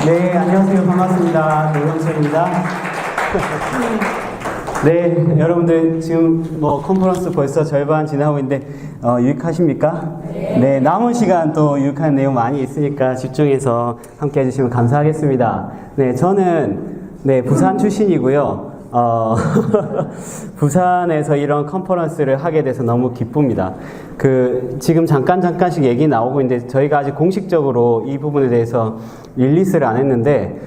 네, 안녕하세요. 반갑습니다. 노영철입니다. 네, 여러분들 지금 컨퍼런스 벌써 절반 지나고 있는데 유익하십니까? 네, 남은 시간 또 유익한 내용 많이 있으니까 집중해서 함께 해주시면 감사하겠습니다. 네, 저는 부산 출신이고요. 부산에서 이런 컨퍼런스를 하게 돼서 너무 기쁩니다. 지금 잠깐씩 얘기 나오고 있는데, 저희가 아직 공식적으로 이 부분에 대해서 릴리스를 안 했는데,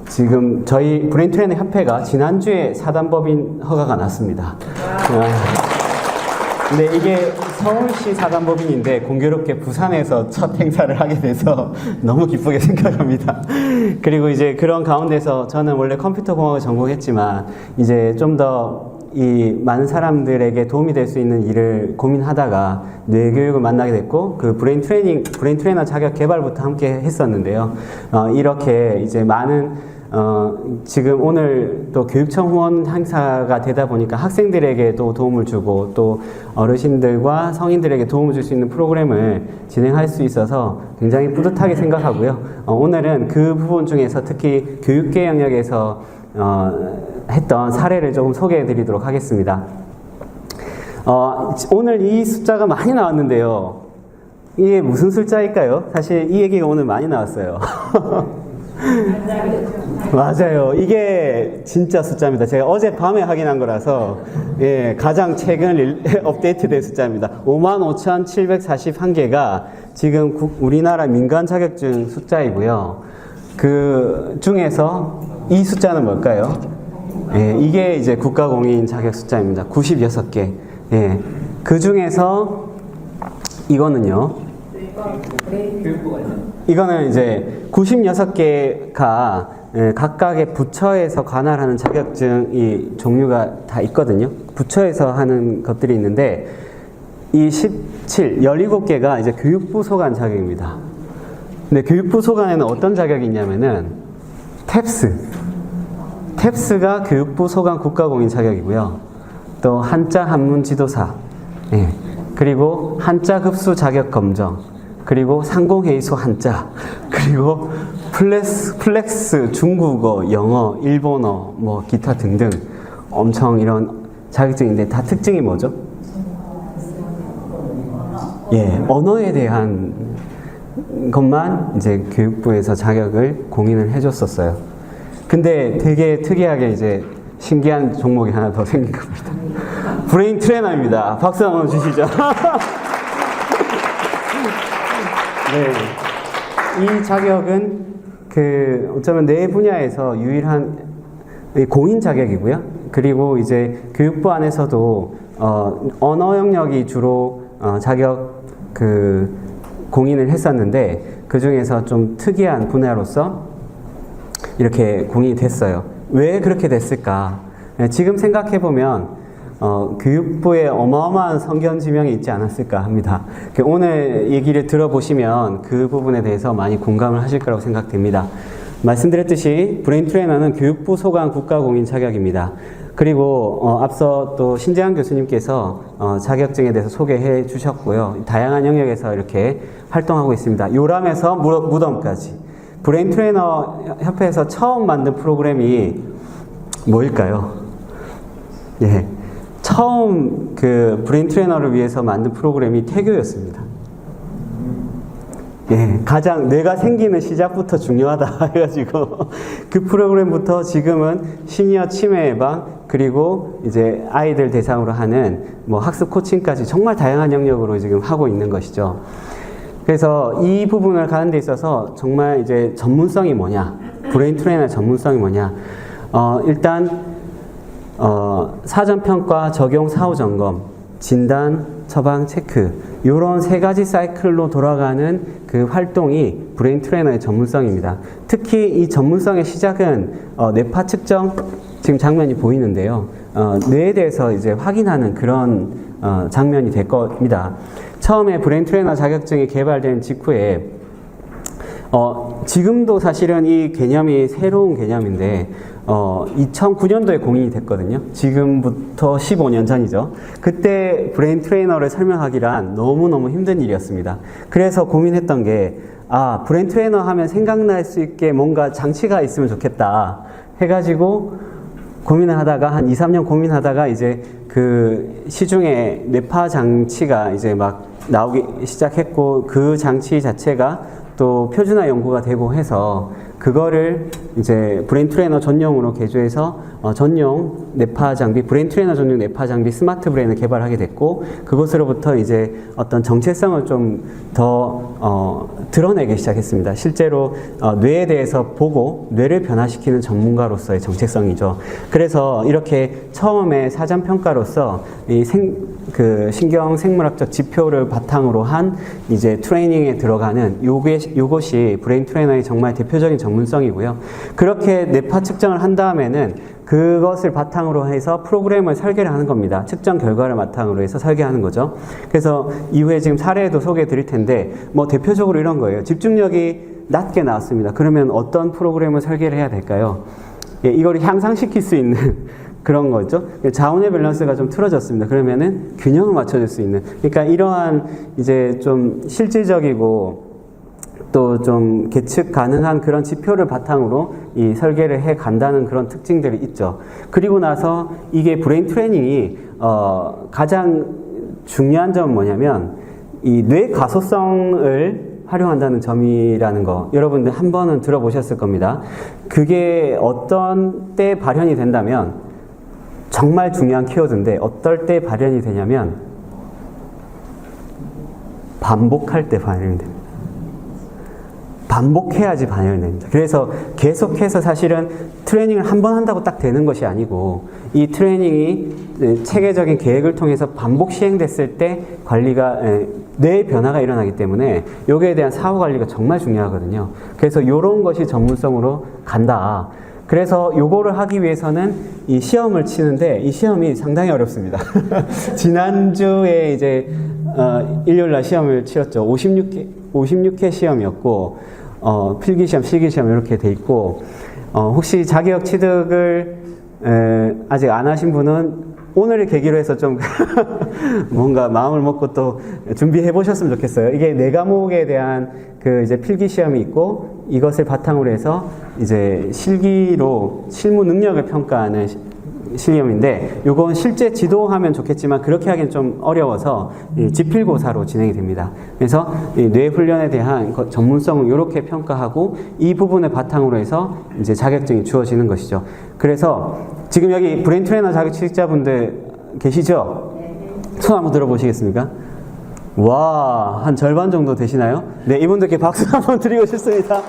지금 저희 브레인 트레이너 협회가 지난주에 사단법인 허가가 났습니다. 근데 이게 서울시 사단법인인데 공교롭게 부산에서 첫 행사를 하게 돼서 너무 기쁘게 생각합니다. 그리고 이제 그런 가운데서 저는 원래 컴퓨터공학을 전공했지만 이제 좀 더 이 많은 사람들에게 도움이 될 수 있는 일을 고민하다가 뇌교육을 만나게 됐고, 브레인 트레이너 자격 개발부터 함께 했었는데요. 이렇게 이제 많은 지금 오늘 또 교육청 후원 행사가 되다 보니까 학생들에게도 도움을 주고 또 어르신들과 성인들에게 도움을 줄 수 있는 프로그램을 진행할 수 있어서 굉장히 뿌듯하게 생각하고요. 오늘은 그 부분 중에서 특히 교육계 영역에서 했던 사례를 조금 소개해 드리도록 하겠습니다. 오늘 이 숫자가 많이 나왔는데요. 이게 무슨 숫자일까요? 사실 이 얘기가 오늘 많이 나왔어요. 맞아요. 이게 진짜 숫자입니다. 제가 어젯밤에 확인한 거라서, 가장 최근 업데이트된 숫자입니다. 55,741개가 지금 우리나라 민간 자격증 숫자이고요. 그 중에서 이 숫자는 뭘까요? 이게 이제 국가공인 자격 숫자입니다. 96개. 그 중에서 이거는요. 이거는 이제 96개가 각각의 부처에서 관할하는 자격증이 종류가 다 있거든요. 부처에서 하는 것들이 있는데, 이 17개가 이제 교육부 소관 자격입니다. 근데 교육부 소관에는 어떤 자격이 있냐면은 탭스가 교육부 소관 국가공인 자격이고요. 또 한자 한문 지도사, 그리고 한자 급수 자격 검정, 그리고 상공회의소 한자, 그리고 플렉스 중국어, 영어, 일본어, 기타 등등 엄청 이런 자격증인데, 다 특징이 뭐죠? 언어에 대한 것만 이제 교육부에서 자격을 공인을 해줬었어요. 근데 되게 특이하게 이제 신기한 종목이 하나 더 생긴 겁니다. 브레인 트레이너입니다. 박수 한번 주시죠. 이 자격은 어쩌면 내 분야에서 유일한 공인 자격이고요. 그리고 이제 교육부 안에서도 언어 영역이 주로 자격 공인을 했었는데, 그 중에서 좀 특이한 분야로서 이렇게 공인이 됐어요. 왜 그렇게 됐을까? 지금 생각해보면 교육부에 어마어마한 성견 지명이 있지 않았을까 합니다. 오늘 얘기를 들어보시면 그 부분에 대해서 많이 공감을 하실 거라고 생각됩니다. 말씀드렸듯이 브레인 트레이너는 교육부 소관 국가공인 자격입니다. 그리고 앞서 또 신재환 교수님께서 자격증에 대해서 소개해 주셨고요. 다양한 영역에서 이렇게 활동하고 있습니다. 요람에서 무덤까지. 브레인 트레이너 협회에서 처음 만든 프로그램이 뭐일까요? 처음 브레인 트레이너를 위해서 만든 프로그램이 태교였습니다. 가장 뇌가 생기는 시작부터 중요하다 해가지고 그 프로그램부터 지금은 시니어 치매 예방, 그리고 이제 아이들 대상으로 하는 학습 코칭까지 정말 다양한 영역으로 지금 하고 있는 것이죠. 그래서 이 부분을 가는 데 있어서 정말 이제 전문성이 뭐냐, 브레인 트레이너의 전문성이 뭐냐, 일단 사전평가, 적용, 사후 점검, 진단, 처방, 체크, 이런 3가지 사이클로 돌아가는 그 활동이 브레인 트레이너의 전문성입니다. 특히 이 전문성의 시작은 뇌파 측정, 지금 장면이 보이는데요. 뇌에 대해서 이제 확인하는 그런 장면이 될 겁니다. 처음에 브레인 트레이너 자격증이 개발된 직후에 지금도 사실은 이 개념이 새로운 개념인데 2009년도에 공인이 됐거든요. 지금부터 15년 전이죠. 그때 브레인 트레이너를 설명하기란 너무너무 힘든 일이었습니다. 그래서 고민했던 게 브레인 트레이너 하면 생각날 수 있게 뭔가 장치가 있으면 좋겠다 해가지고 고민을 하다가 한 2, 3년 고민하다가 이제 그 시중에 뇌파 장치가 이제 막 나오기 시작했고 그 장치 자체가 또 표준화 연구가 되고 해서 그거를 이제 브레인 트레이너 전용으로 개조해서 전용 뇌파 장비, 브레인 트레이너 전용 뇌파 장비 스마트 브레인을 개발하게 됐고 그것으로부터 이제 어떤 정체성을 좀 더 드러내기 시작했습니다. 실제로 뇌에 대해서 보고 뇌를 변화시키는 전문가로서의 정체성이죠. 그래서 이렇게 처음에 사전 평가로서 이 신경 생물학적 지표를 바탕으로 한 이제 트레이닝에 들어가는 요것이 브레인 트레이너의 정말 대표적인 전문성이고요. 그렇게 뇌파 측정을 한 다음에는 그것을 바탕으로 해서 프로그램을 설계를 하는 겁니다. 측정 결과를 바탕으로 해서 설계하는 거죠. 그래서 이후에 지금 사례도 소개해 드릴 텐데 뭐 대표적으로 이런 거예요. 집중력이 낮게 나왔습니다. 그러면 어떤 프로그램을 설계를 해야 될까요? 예, 이걸 향상시킬 수 있는 그런 거죠. 자원의 밸런스가 좀 틀어졌습니다. 그러면은 균형을 맞춰줄 수 있는. 그러니까 이러한 이제 좀 실질적이고 또 좀 계측 가능한 그런 지표를 바탕으로 이 설계를 해 간다는 그런 특징들이 있죠. 그리고 나서 이게 브레인 트레이닝이 가장 중요한 점은 뭐냐면 이 뇌 가소성을 활용한다는 점이라는 거 여러분들 한 번은 들어보셨을 겁니다. 그게 어떤 때 발현이 된다면 정말 중요한 키워드인데 어떨 때 발현이 되냐면 반복할 때 발현이 됩니다. 반복해야지 발현이 됩니다. 그래서 계속해서 사실은 트레이닝을 한 번 한다고 딱 되는 것이 아니고 이 트레이닝이 체계적인 계획을 통해서 반복 시행됐을 때 관리가 뇌의 변화가 일어나기 때문에 여기에 대한 사후 관리가 정말 중요하거든요. 그래서 이런 것이 전문성으로 간다. 그래서 요거를 하기 위해서는 이 시험을 치는데 이 시험이 상당히 어렵습니다. 지난주에 이제 일요일날 시험을 치렀죠. 56회 시험이었고 필기시험, 실기시험 이렇게 돼 있고 혹시 자격 취득을 아직 안 하신 분은 오늘을 계기로 해서 좀 뭔가 마음을 먹고 또 준비해 보셨으면 좋겠어요. 이게 4과목에 대한 그 이제 필기 시험이 있고 이것을 바탕으로 해서 이제 실기로 실무 능력을 평가하는 시험인데 요건 실제 지도하면 좋겠지만 그렇게 하기엔 좀 어려워서 지필고사로 진행이 됩니다. 그래서 뇌 훈련에 대한 전문성을 이렇게 평가하고 이 부분을 바탕으로 해서 이제 자격증이 주어지는 것이죠. 그래서 지금 여기 브레인 트레이너 자격 취득자분들 계시죠? 손 한번 들어보시겠습니까? 와, 한 절반 정도 되시나요? 네, 이분들께 박수 한번 드리고 싶습니다.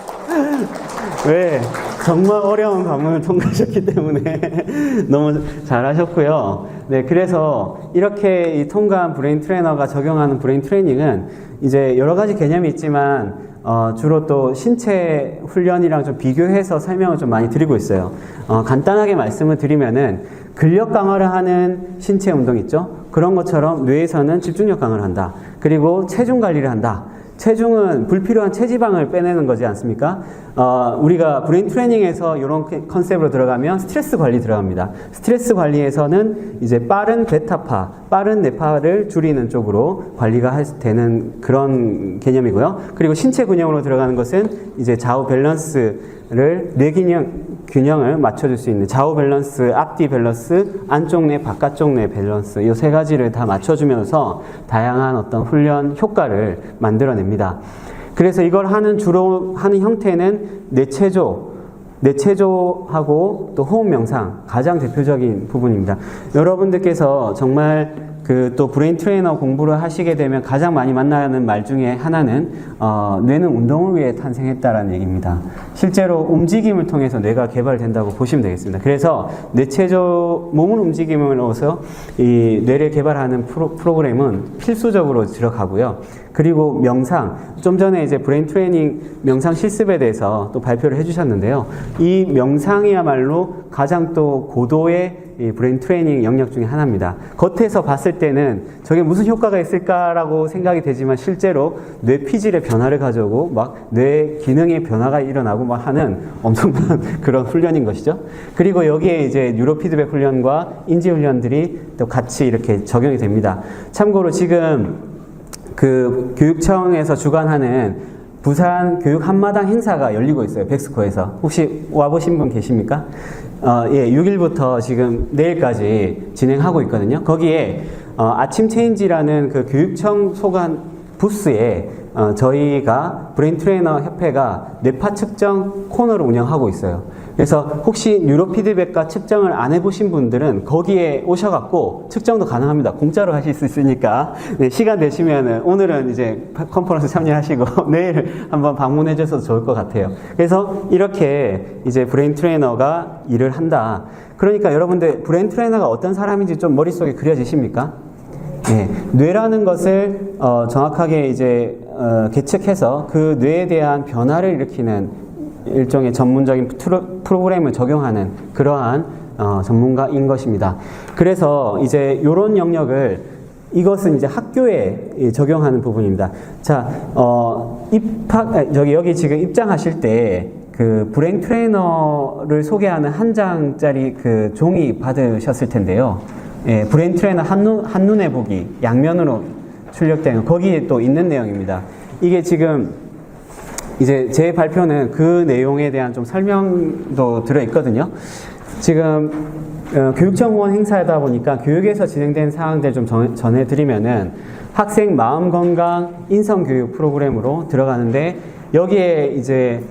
왜? 정말 어려운 관문을 통과하셨기 때문에 너무 잘하셨고요. 네, 그래서 이렇게 이 통과한 브레인 트레이너가 적용하는 브레인 트레이닝은 이제 여러 가지 개념이 있지만 주로 또 신체 훈련이랑 좀 비교해서 설명을 좀 많이 드리고 있어요. 간단하게 말씀을 드리면은 근력 강화를 하는 신체 운동 있죠? 그런 것처럼 뇌에서는 집중력 강화를 한다. 그리고 체중 관리를 한다. 체중은 불필요한 체지방을 빼내는 거지 않습니까? 우리가 브레인 트레이닝에서 이런 컨셉으로 들어가면 스트레스 관리 들어갑니다. 스트레스 관리에서는 이제 빠른 베타파, 빠른 뇌파를 줄이는 쪽으로 관리가 되는 그런 개념이고요. 그리고 신체 균형으로 들어가는 것은 이제 좌우 밸런스를 뇌 균형을 맞춰줄 수 있는 좌우 밸런스, 앞뒤 밸런스, 안쪽 뇌, 바깥쪽 뇌 밸런스 이 3가지를 다 맞춰주면서 다양한 어떤 훈련 효과를 만들어냅니다. 그래서 이걸 주로 하는 형태는 뇌체조하고 또 호흡 명상 가장 대표적인 부분입니다. 여러분들께서 정말 또 브레인 트레이너 공부를 하시게 되면 가장 많이 만나는 말 중에 하나는 뇌는 운동을 위해 탄생했다라는 얘기입니다. 실제로 움직임을 통해서 뇌가 개발된다고 보시면 되겠습니다. 그래서 뇌체조, 몸을 움직임으로써 이 뇌를 개발하는 프로그램은 필수적으로 들어가고요. 그리고 명상, 좀 전에 이제 브레인 트레이닝 명상 실습에 대해서 또 발표를 해주셨는데요. 이 명상이야말로 가장 또 고도의 이 브레인 트레이닝 영역 중에 하나입니다. 겉에서 봤을 때는 저게 무슨 효과가 있을까라고 생각이 되지만 실제로 뇌 피질의 변화를 가져오고 막 뇌 기능의 변화가 일어나고 막 하는 엄청난 그런 훈련인 것이죠. 그리고 여기에 이제 뉴로 피드백 훈련과 인지 훈련들이 또 같이 이렇게 적용이 됩니다. 참고로 지금 그 교육청에서 주관하는 부산 교육 한마당 행사가 열리고 있어요. 백스코에서. 혹시 와보신 분 계십니까? 예, 6일부터 지금 내일까지 진행하고 있거든요. 거기에 아침 체인지라는 그 교육청 소관 부스에 저희가 브레인 트레이너 협회가 뇌파 측정 코너를 운영하고 있어요. 그래서 혹시 뉴로 피드백과 측정을 안 해보신 분들은 거기에 오셔갖고 측정도 가능합니다. 공짜로 하실 수 있으니까. 네, 시간 되시면은 오늘은 이제 컨퍼런스 참여하시고 내일 한번 방문해 주셔도 좋을 것 같아요. 그래서 이렇게 이제 브레인 트레이너가 일을 한다. 그러니까 여러분들 브레인 트레이너가 어떤 사람인지 좀 머릿속에 그려지십니까? 네, 뇌라는 것을 정확하게 이제 계측해서 그 뇌에 대한 변화를 일으키는 일종의 전문적인 프로그램을 적용하는 그러한 전문가인 것입니다. 그래서 이제 이런 영역을 이것은 이제 학교에 적용하는 부분입니다. 자, 여기 지금 입장하실 때 그 브레인 트레이너를 소개하는 한 장짜리 그 종이 받으셨을 텐데요. 예, 브레인 트레이너 한눈에 보기, 양면으로 출력되는 거기에 또 있는 내용입니다. 이게 지금 이제 제 발표는 그 내용에 대한 좀 설명도 들어있거든요. 지금 교육청 후원 행사이다 보니까 교육에서 진행된 사항들 좀 전해드리면은 학생 마음건강 인성교육 프로그램으로 들어가는데 여기에 이제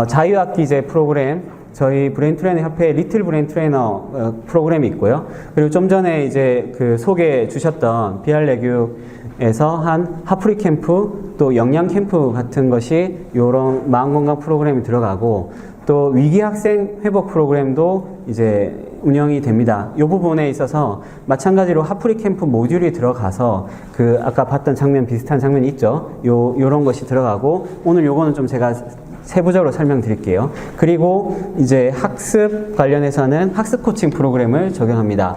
자유학기제 프로그램 저희 브레인 트레이너 협회의 리틀 브레인 트레이너 프로그램이 있고요. 그리고 좀 전에 이제 그 소개해 주셨던 비알레교육에서 한 하프리 캠프 또 영양 캠프 같은 것이 요런 마음건강 프로그램이 들어가고 또 위기 학생 회복 프로그램도 이제 운영이 됩니다. 이 부분에 있어서 마찬가지로 하프리 캠프 모듈이 들어가서 그 아까 봤던 장면 비슷한 장면이 있죠. 요런 것이 들어가고 오늘 요거는 좀 제가 세부적으로 설명드릴게요. 그리고 이제 학습 관련해서는 학습 코칭 프로그램을 적용합니다.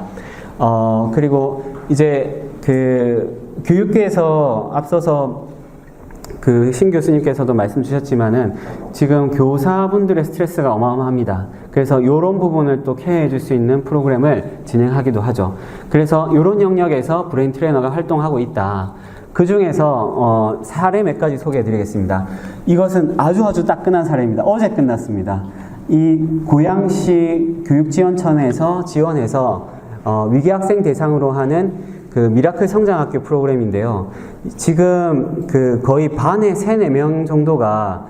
그리고 이제 그 교육계에서 앞서서 그 신 교수님께서도 말씀 주셨지만은 지금 교사분들의 스트레스가 어마어마합니다. 그래서 이런 부분을 또 케어해 줄 수 있는 프로그램을 진행하기도 하죠. 그래서 이런 영역에서 브레인 트레이너가 활동하고 있다. 그 중에서 사례 몇 가지 소개해 드리겠습니다. 이것은 아주 따끈한 사례입니다. 어제 끝났습니다. 이 고양시 교육지원청에서 지원해서 위기학생 대상으로 하는 그 미라클 성장학교 프로그램인데요. 지금 그 거의 반의 3, 4명 정도가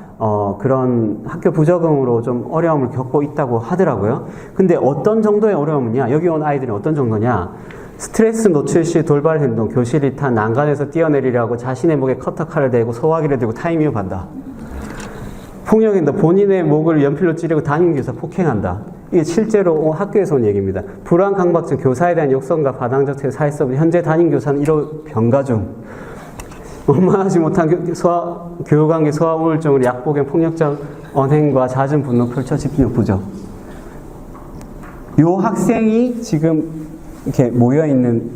그런 학교 부적응으로 좀 어려움을 겪고 있다고 하더라고요. 근데 어떤 정도의 어려움이냐? 여기 온 아이들이 어떤 정도냐? 스트레스 노출 시 돌발 행동, 교실 이탈, 난간에서 뛰어내리려고 자신의 목에 커터칼을 대고 소화기를 들고 타임위협한다. 폭력인다. 본인의 목을 연필로 찌르고 담임교사 폭행한다. 이게 실제로 학교에서 온 얘기입니다. 불안 강박증, 교사에 대한 욕설과 바당적 사회성, 현재 담임교사는 1호 병가 중. 원만하지 못한 교육관계 소아 우울증으로 약복용 폭력적 언행과 잦은 분노 펼쳐 집중력 부족. 요 학생이 지금 이렇게 모여있는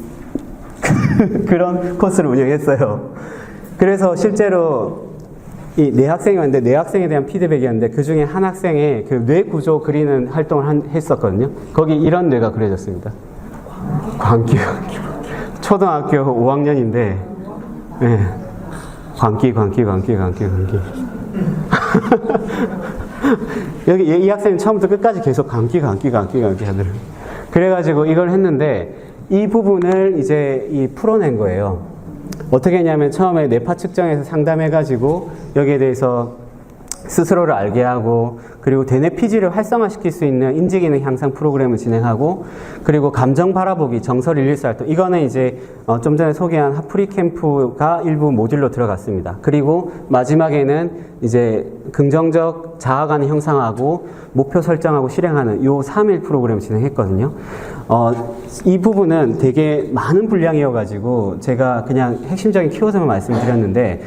그런 코스를 운영했어요. 그래서 실제로 이 네 학생이었는데 네 학생에 대한 피드백이었는데 그 중에 한 학생의 그 뇌 구조 그리는 활동을 했었거든요. 거기 이런 뇌가 그려졌습니다. 광기. 초등학교 5학년인데, 네. 광기. 여기 이 학생은 처음부터 끝까지 계속 광기 하더라고요. 그래가지고 이걸 했는데 이 부분을 이제 풀어낸 거예요. 어떻게 했냐면 처음에 뇌파 측정에서 상담해가지고 여기에 대해서 스스로를 알게 하고 그리고 대뇌 피지를 활성화시킬 수 있는 인지기능 향상 프로그램을 진행하고 그리고 감정 바라보기 정서 릴리스 활동 이거는 이제 좀 전에 소개한 하프리 캠프가 일부 모듈로 들어갔습니다. 그리고 마지막에는 이제 긍정적 자아관을 형성하고 목표 설정하고 실행하는 요 3일 프로그램을 진행했거든요. 이 부분은 되게 많은 분량이어가지고 제가 그냥 핵심적인 키워드만 말씀드렸는데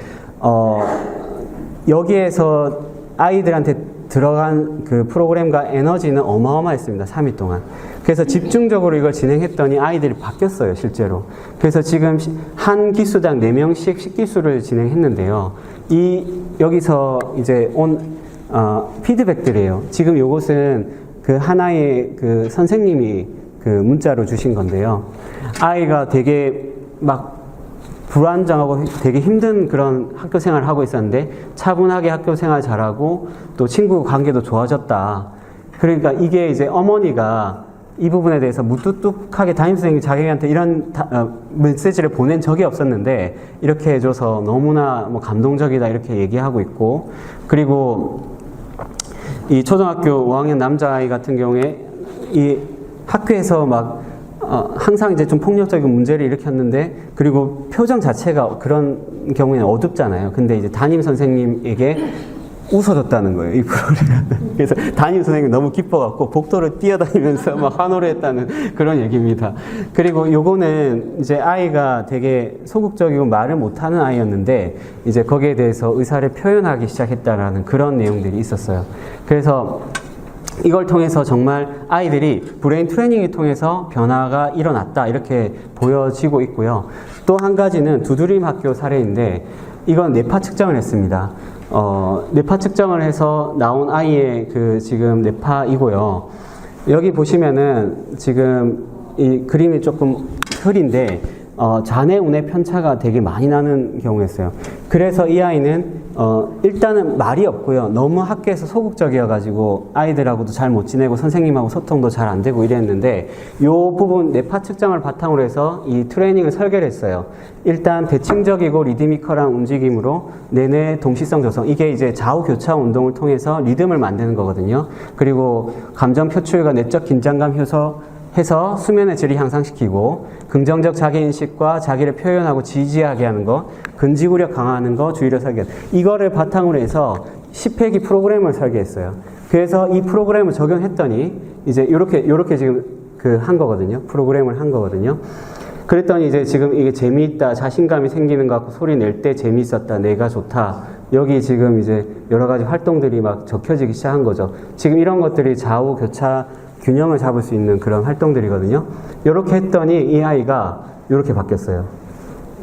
여기에서 아이들한테 들어간 그 프로그램과 에너지는 어마어마했습니다. 3일 동안. 그래서 집중적으로 이걸 진행했더니 아이들이 바뀌었어요, 실제로. 그래서 지금 한 기수당 4명씩 10기수를 진행했는데요. 여기서 이제 온 피드백들이에요. 지금 요것은 그 하나의 그 선생님이 그 문자로 주신 건데요. 아이가 되게 막 불안정하고 되게 힘든 그런 학교 생활을 하고 있었는데 차분하게 학교 생활 잘하고 또 친구 관계도 좋아졌다. 그러니까 이게 이제 어머니가 이 부분에 대해서 무뚝뚝하게 담임선생님이 자기한테 이런 메시지를 보낸 적이 없었는데 이렇게 해줘서 너무나 뭐 감동적이다 이렇게 얘기하고 있고, 그리고 이 초등학교 5학년 남자아이 같은 경우에 이 학교에서 막 항상 이제 좀 폭력적인 문제를 일으켰는데, 그리고 표정 자체가 그런 경우에는 어둡잖아요. 근데 이제 담임 선생님에게 웃어줬다는 거예요, 이 프로그램은. 그래서 담임 선생님이 너무 기뻐갖고 복도를 뛰어다니면서 막 환호를 했다는 그런 얘기입니다. 그리고 요거는 이제 아이가 되게 소극적이고 말을 못하는 아이였는데 이제 거기에 대해서 의사를 표현하기 시작했다라는 그런 내용들이 있었어요. 그래서 이걸 통해서 정말 아이들이 브레인 트레이닝을 통해서 변화가 일어났다 이렇게 보여지고 있고요. 또 한 가지는 두드림 학교 사례인데 이건 뇌파 측정을 했습니다. 뇌파 측정을 해서 나온 아이의 그 지금 뇌파이고요. 여기 보시면은 지금 이 그림이 조금 흐린데 좌뇌 우뇌 편차가 되게 많이 나는 경우였어요. 그래서 이 아이는 일단은 말이 없고요. 너무 학교에서 소극적이어가지고 아이들하고도 잘 못 지내고 선생님하고 소통도 잘 안 되고 이랬는데 이 부분 뇌파 측정을 바탕으로 해서 이 트레이닝을 설계를 했어요. 일단 대칭적이고 리드미컬한 움직임으로 내뇌 동시성 조성, 이게 이제 좌우 교차 운동을 통해서 리듬을 만드는 거거든요. 그리고 감정 표출과 내적 긴장감 해서 수면의 질을 향상시키고 긍정적 자기인식과 자기를 표현하고 지지하게 하는 것, 근지구력 강화하는 것, 주의력 설계, 이거를 바탕으로 해서 10회기 프로그램을 설계했어요. 그래서 이 프로그램을 적용했더니 이제 요렇게 지금 한 거거든요. 프로그램을 한 거거든요. 그랬더니 이제 지금 이게 재미있다, 자신감이 생기는 것 같고 소리 낼 때 재미있었다, 내가 좋다, 여기 지금 이제 여러 가지 활동들이 막 적혀지기 시작한 거죠. 지금 이런 것들이 좌우 교차 균형을 잡을 수 있는 그런 활동들이거든요. 이렇게 했더니 이 아이가 이렇게 바뀌었어요.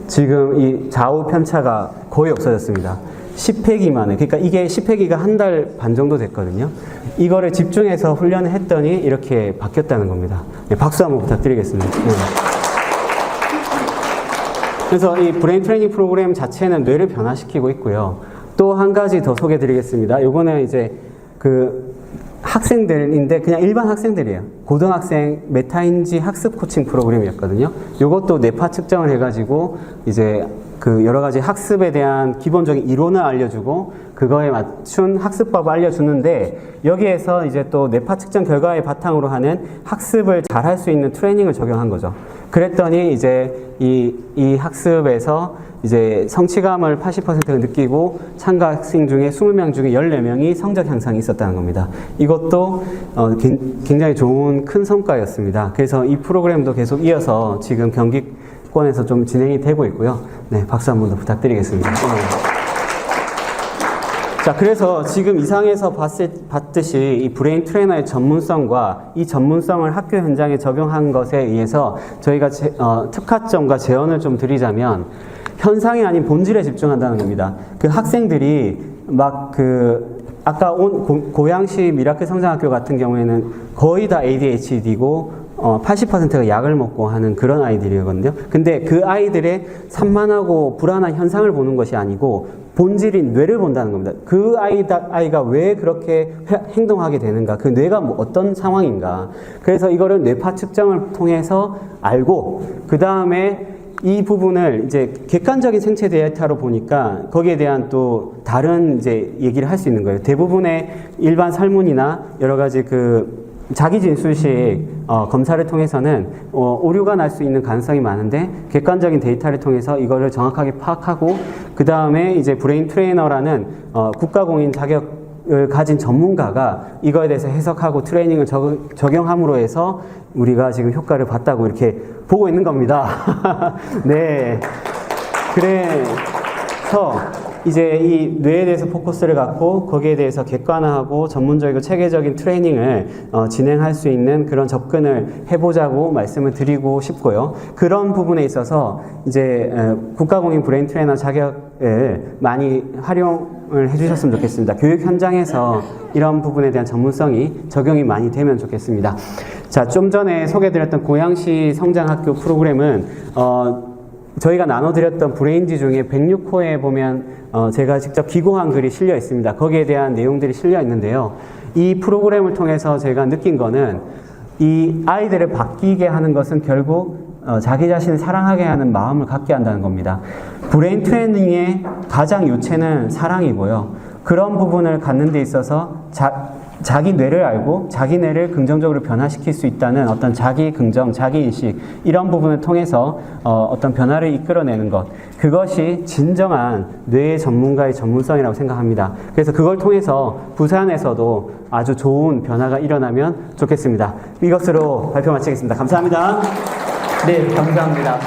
지금 이 좌우 편차가 거의 없어졌습니다. 10회기 만에. 그러니까 이게 10회기가 한 달 반 정도 됐거든요. 이거를 집중해서 훈련을 했더니 이렇게 바뀌었다는 겁니다. 네, 박수 한번 부탁드리겠습니다. 네. 그래서 이 브레인 트레이닝 프로그램 자체는 뇌를 변화시키고 있고요. 또 한 가지 더 소개해 드리겠습니다. 요거는 이제 학생들인데 그냥 일반 학생들이에요. 고등학생 메타인지 학습 코칭 프로그램이었거든요. 요것도 뇌파 측정을 해가지고 이제 여러 가지 학습에 대한 기본적인 이론을 알려주고 그거에 맞춘 학습법을 알려주는데, 여기에서 이제 또 뇌파 측정 결과에 바탕으로 하는 학습을 잘 할 수 있는 트레이닝을 적용한 거죠. 그랬더니 이제 이 학습에서 이제 성취감을 80%가 느끼고 참가 학생 중에 20명 중에 14명이 성적 향상이 있었다는 겁니다. 이것도 굉장히 좋은 큰 성과였습니다. 그래서 이 프로그램도 계속 이어서 지금 경기권에서 좀 진행이 되고 있고요. 네, 박수 한 번 더 부탁드리겠습니다. 자, 그래서 지금 이상에서 봤듯이 이 브레인 트레이너의 전문성과 이 전문성을 학교 현장에 적용한 것에 의해서 저희가 특화점과 제언을 좀 드리자면 현상이 아닌 본질에 집중한다는 겁니다. 그 학생들이 아까 온 고양시 미라클 성장학교 같은 경우에는 거의 다 ADHD고 80%가 약을 먹고 하는 그런 아이들이거든요. 근데 그 아이들의 산만하고 불안한 현상을 보는 것이 아니고 본질인 뇌를 본다는 겁니다. 그 아이가 왜 그렇게 행동하게 되는가, 그 뇌가 어떤 상황인가. 그래서 이거를 뇌파 측정을 통해서 알고, 그 다음에 이 부분을 이제 객관적인 생체 데이터로 보니까 거기에 대한 또 다른 이제 얘기를 할 수 있는 거예요. 대부분의 일반 설문이나 여러 가지 자기 진술식 검사를 통해서는 오류가 날 수 있는 가능성이 많은데, 객관적인 데이터를 통해서 이거를 정확하게 파악하고 그 다음에 이제 브레인 트레이너라는 국가공인 자격을 가진 전문가가 이거에 대해서 해석하고 트레이닝을 적용함으로 해서 우리가 지금 효과를 봤다고 이렇게 보고 있는 겁니다. 네. 그래서 이제 이 뇌에 대해서 포커스를 갖고 거기에 대해서 객관화하고 전문적이고 체계적인 트레이닝을 진행할 수 있는 그런 접근을 해보자고 말씀을 드리고 싶고요. 그런 부분에 있어서 이제 국가공인 브레인 트레이너 자격을 많이 활용을 해주셨으면 좋겠습니다. 교육 현장에서 이런 부분에 대한 전문성이 적용이 많이 되면 좋겠습니다. 자, 좀 전에 소개드렸던 고양시 성장학교 프로그램은 저희가 나눠드렸던 브레인지 중에 106호에 보면 제가 직접 기고한 글이 실려 있습니다. 거기에 대한 내용들이 실려 있는데요. 이 프로그램을 통해서 제가 느낀 거는 이 아이들을 바뀌게 하는 것은 결국 자기 자신을 사랑하게 하는 마음을 갖게 한다는 겁니다. 브레인 트레이닝의 가장 요체는 사랑이고요. 그런 부분을 갖는 데 있어서 자기 뇌를 알고 자기 뇌를 긍정적으로 변화시킬 수 있다는 어떤 자기 긍정, 자기 인식 이런 부분을 통해서 어떤 변화를 이끌어내는 것, 그것이 진정한 뇌 전문가의 전문성이라고 생각합니다. 그래서 그걸 통해서 부산에서도 아주 좋은 변화가 일어나면 좋겠습니다. 이것으로 발표 마치겠습니다. 감사합니다. 네, 감사합니다.